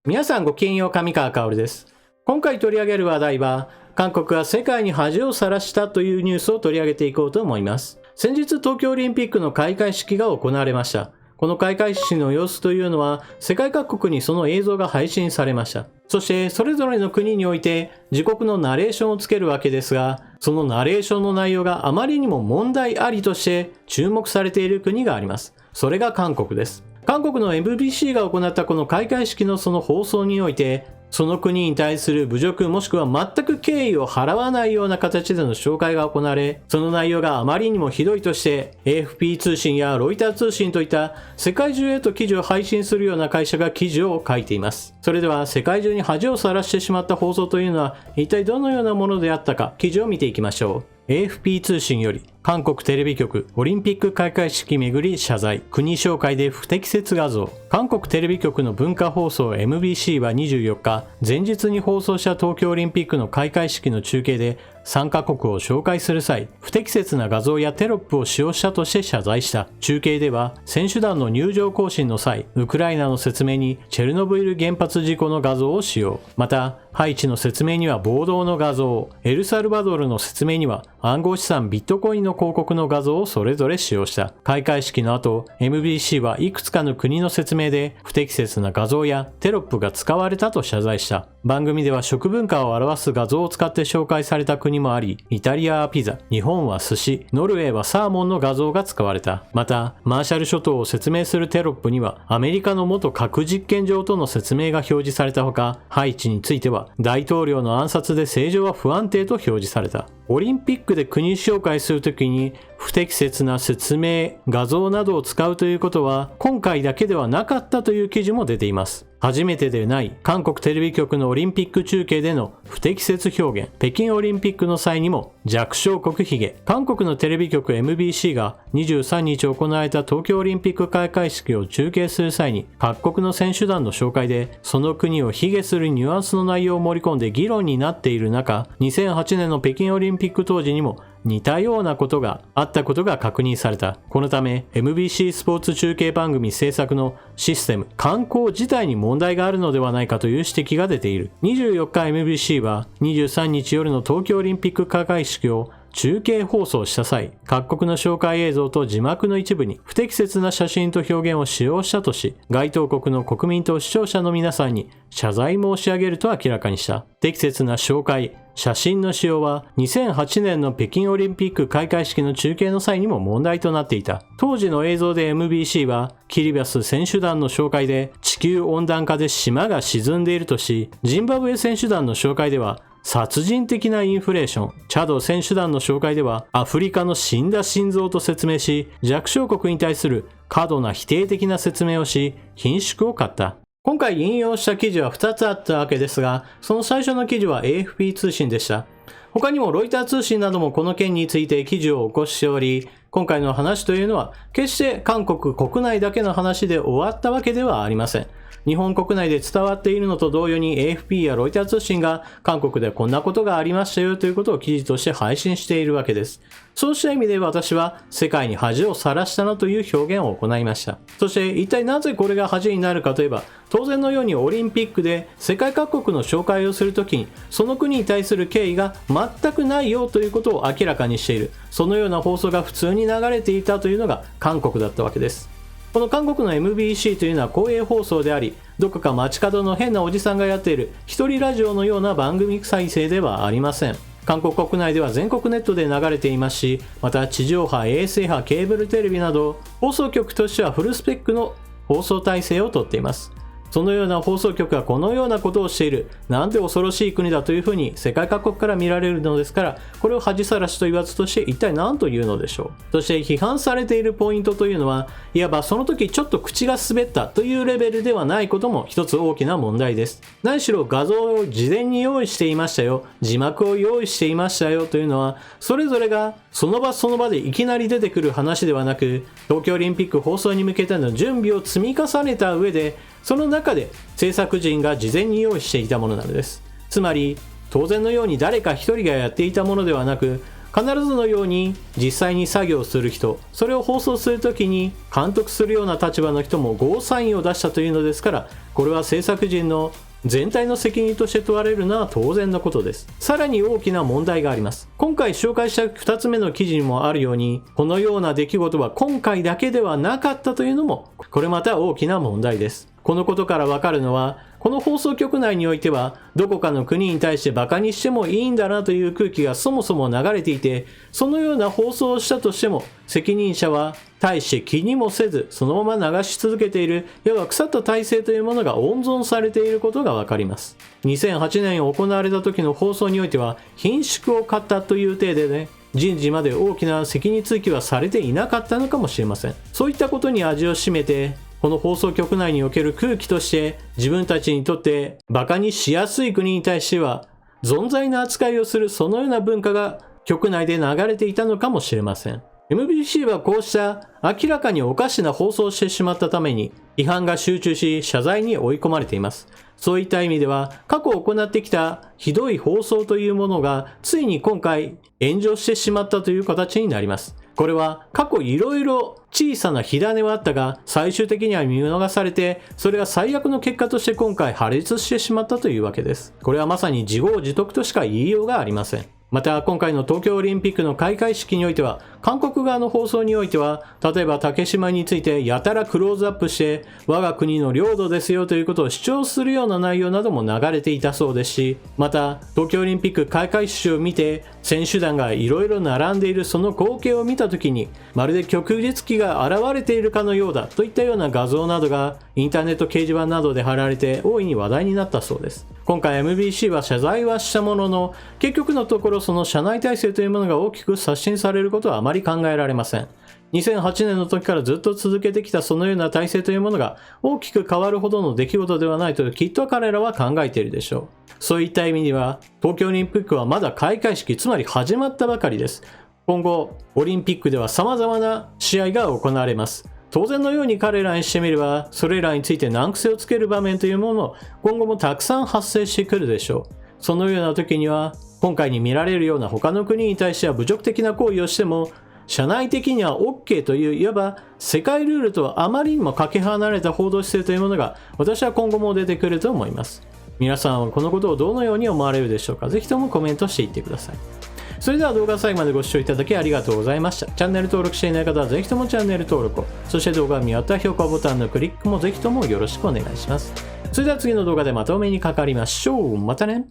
皆さんごきげんよう、上川薫です。今回取り上げる話題は、韓国が世界に恥をさらしたというニュースを取り上げていこうと思います。先日東京オリンピックの開会式が行われました。この開会式の様子というのは、世界各国にその映像が配信されました。そしてそれぞれの国において自国のナレーションをつけるわけですが、そのナレーションの内容があまりにも問題ありとして注目されている国があります。それが韓国です。韓国の MBC が行ったこの開会式のその放送において、その国に対する侮辱もしくは全く敬意を払わないような形での紹介が行われ、その内容があまりにもひどいとして AFP 通信やロイター通信といった世界中へと記事を配信するような会社が記事を書いています。それでは世界中に恥をさらしてしまった放送というのは一体どのようなものであったか、記事を見ていきましょう。AFP 通信より、韓国テレビ局オリンピック開会式めぐり謝罪、国紹介で不適切画像。韓国テレビ局の文化放送 MBC は24日、前日に放送した東京オリンピックの開会式の中継で参加国を紹介する際、不適切な画像やテロップを使用したとして謝罪した。中継では選手団の入場行進の際、ウクライナの説明にチェルノブイリ原発事故の画像を使用。また、ハイチの説明には暴動の画像、エルサルバドルの説明には暗号資産ビットコインの広告の画像をそれぞれ使用した。開会式の後、MBC はいくつかの国の説明で不適切な画像やテロップが使われたと謝罪した。番組では食文化を表す画像を使って紹介された国もあり、イタリアはピザ、日本は寿司、ノルウェーはサーモンの画像が使われた。また、マーシャル諸島を説明するテロップにはアメリカの元核実験場との説明が表示されたほか、ハイチについては大統領の暗殺で政情は不安定と表示された。オリンピックで国紹介するときに不適切な説明、画像などを使うということは今回だけではなかったという記事も出ています。初めてでない韓国テレビ局のオリンピック中継での不適切表現、北京オリンピックの際にも弱小国卑下。韓国のテレビ局 MBC が23日行われた東京オリンピック開会式を中継する際に各国の選手団の紹介でその国を卑下するニュアンスの内容を盛り込んで議論になっている中、2008年の北京オリンピック当時にも似たようなことがあったことが確認された。このため MBC スポーツ中継番組制作のシステム、慣行自体に問題があるのではないかという指摘が出ている。24日 MBC は23日夜の東京オリンピック開会式を中継放送した際、各国の紹介映像と字幕の一部に不適切な写真と表現を使用したとし、該当国の国民と視聴者の皆さんに謝罪申し上げると明らかにした。不適切な紹介、写真の使用は2008年の北京オリンピック開会式の中継の際にも問題となっていた。当時の映像で MBC はキリバス選手団の紹介で地球温暖化で島が沈んでいるとし、ジンバブエ選手団の紹介では殺人的なインフレーション、チャド選手団の紹介ではアフリカの死んだ心臓と説明し、弱小国に対する過度な否定的な説明をし、緊縮を買った。今回引用した記事は2つあったわけですが、その最初の記事は AFP 通信でした。他にもロイター通信などもこの件について記事を起こしており、今回の話というのは決して韓国国内だけの話で終わったわけではありません。日本国内で伝わっているのと同様に AFP やロイター通信が韓国でこんなことがありましたよということを記事として配信しているわけです。そうした意味で私は世界に恥をさらしたなという表現を行いました。そして一体なぜこれが恥になるかといえば、当然のようにオリンピックで世界各国の紹介をするときにその国に対する敬意が全くないよということを明らかにしている。そのような放送が普通に流れていたというのが韓国だったわけです。この韓国の MBC というのは公営放送であり、どこか街角の変なおじさんがやっている一人ラジオのような番組再生ではありません。韓国国内では全国ネットで流れていますし、また地上波、衛星波、ケーブルテレビなど放送局としてはフルスペックの放送体制をとっています。そのような放送局がこのようなことをしている、なんて恐ろしい国だというふうに世界各国から見られるのですから、これを恥さらしと言わずとして一体何というのでしょう。そして批判されているポイントというのは、いわばその時ちょっと口が滑ったというレベルではないことも一つ大きな問題です。何しろ画像を事前に用意していましたよ、字幕を用意していましたよというのは、それぞれがその場その場でいきなり出てくる話ではなく、東京オリンピック放送に向けての準備を積み重ねた上で、その中で制作陣が事前に用意していたものなのです。つまり当然のように誰か一人がやっていたものではなく、必ずのように実際に作業する人、それを放送するときに監督するような立場の人もゴーサインを出したというのですから、これは制作陣の全体の責任として問われるのは当然のことです。さらに大きな問題があります。今回紹介した2つ目の記事にもあるように、このような出来事は今回だけではなかったというのも、これまた大きな問題です。このことからわかるのは、この放送局内においては、どこかの国に対してバカにしてもいいんだなという空気がそもそも流れていて、そのような放送をしたとしても、責任者は大して気にもせず、そのまま流し続けている、いわば腐った体制というものが温存されていることがわかります。2008年行われた時の放送においては、貧縮を買ったという体でね、人事まで大きな責任追及はされていなかったのかもしれません。そういったことに味を占めて、この放送局内における空気として自分たちにとってバカにしやすい国に対しては存在な扱いをするそのような文化が局内で流れていたのかもしれません。MBC はこうした明らかにおかしな放送をしてしまったために批判が集中し謝罪に追い込まれています。そういった意味では過去行ってきたひどい放送というものがついに今回炎上してしまったという形になります。これは過去いろいろ小さな火種はあったが最終的には見逃されてそれが最悪の結果として今回破裂してしまったというわけです。これはまさに自業自得としか言いようがありません。また今回の東京オリンピックの開会式においては韓国側の放送においては例えば竹島についてやたらクローズアップして我が国の領土ですよということを主張するような内容なども流れていたそうですし、また東京オリンピック開会式を見て選手団がいろいろ並んでいるその光景を見た時にまるで旭日旗が現れているかのようだといったような画像などがインターネット掲示板などで貼られて大いに話題になったそうです。今回 MBC は謝罪はしたものの結局のところその社内体制というものが大きく刷新されることはあまり考えられません。2008年の時からずっと続けてきたそのような体制というものが大きく変わるほどの出来事ではないときっと彼らは考えているでしょう。そういった意味では東京オリンピックはまだ開会式つまり始まったばかりです。今後オリンピックでは様々な試合が行われます。当然のように彼らにしてみればそれらについて難癖をつける場面というものも今後もたくさん発生してくるでしょう。そのような時には今回に見られるような他の国に対しては侮辱的な行為をしても社内的には OK といういわば世界ルールとはあまりにもかけ離れた報道姿勢というものが私は今後も出てくると思います。皆さんはこのことをどのように思われるでしょうか。ぜひともコメントしていってください。それでは動画最後までご視聴いただきありがとうございました。チャンネル登録していない方はぜひともチャンネル登録を、そして動画を見終わったら評価ボタンのクリックもぜひともよろしくお願いします。それでは次の動画でまたお目にかかりましょう。またね。